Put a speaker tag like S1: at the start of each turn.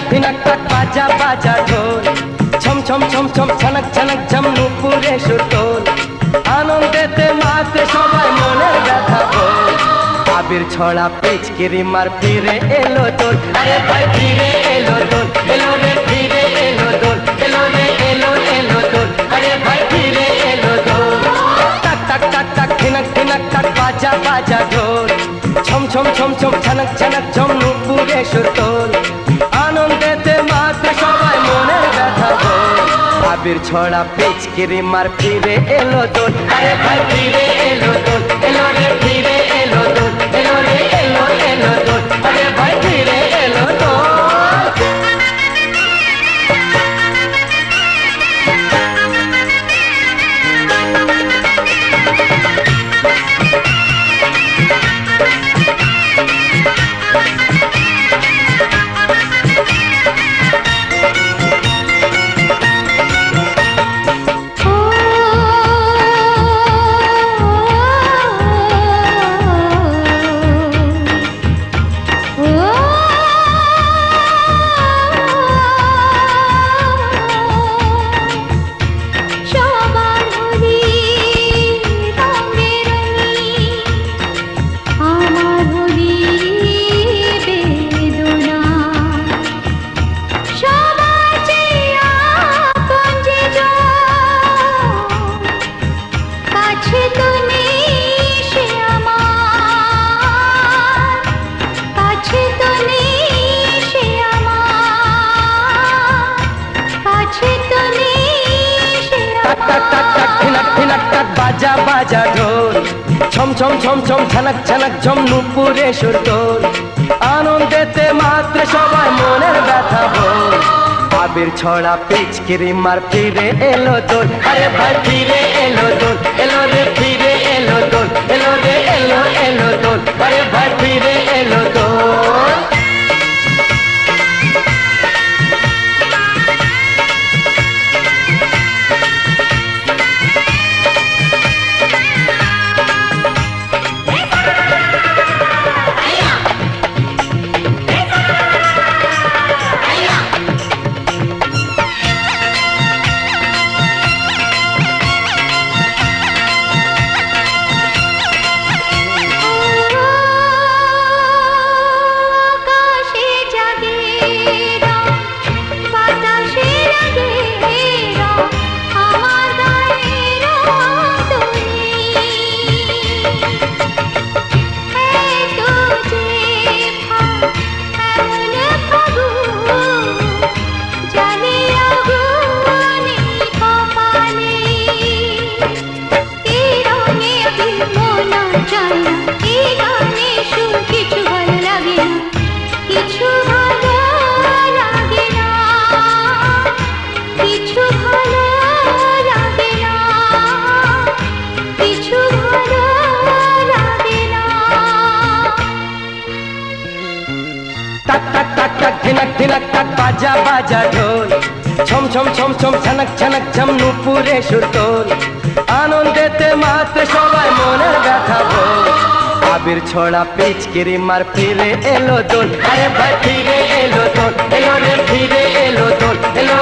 S1: ধিনাক টাক বাজা বাজা ঢোল, ছম ছম ছম ছম ছনক ছনক ঝম নুপুরে সুর তোল, আনন্দেতে মাতে সবাই মনের ব্যথা বল। আবির ছড়া পিচকিরি মার ফিরে এলো দোল, আরে ভাই ফিরে এলো দোল, এলো রে ফিরে এলো দোল, এলো রে এলো এলো দোল, আরে ভাই ফিরে এলো দোল। টাক টাক টাক টাক ধিনাক ধিনাক টাক বাজা বাজা ঢোল, ছম ছম ছম ছম ছনক ছনক ঝম নুপুরে সুর তোল, আনন্দেতে মাতে সবাই মনের ব্যথা বল। আবির ছড়া পিচকিরি মার ফিরে এলো দোল, আরে ভাই ফিরে এলো দোল, এলো রে ফিরে এলো দোল, এলো রে এলো এলো দোল, আরে ভাই ফিরে এলো দোল। বাজা বাজা ঢোল, ছম ছম ছম ছম ছনক ছনক ঝম নুপুরে সুর তোল, আনন্দেতে মাত্রে সবাই মনের ব্যথা বল। আবির ছড়া পিচকিরি মার ফিরে এলো দোল, আরে ভাই ফিরে এলো দোল, এলো রে ফিরে এলো দোল, এলো রে এলো এলো দোল, আরে ভাই ফিরে এলো দোল। ধিনাক ধিনাক টাক বাজা বাজা ঢোল, ছম ছম ছম ছম ছনক ছনক ঝম নুপুরে সুর তোল, আনন্দেতে মাতে সবাই মনের ব্যথা বল। আবির ছড়া পিচকিরি মার ফিরে এলো দোল, আরে ভাই ফিরে এলো দোল, এলো রে ফিরে এলো দোল, এলো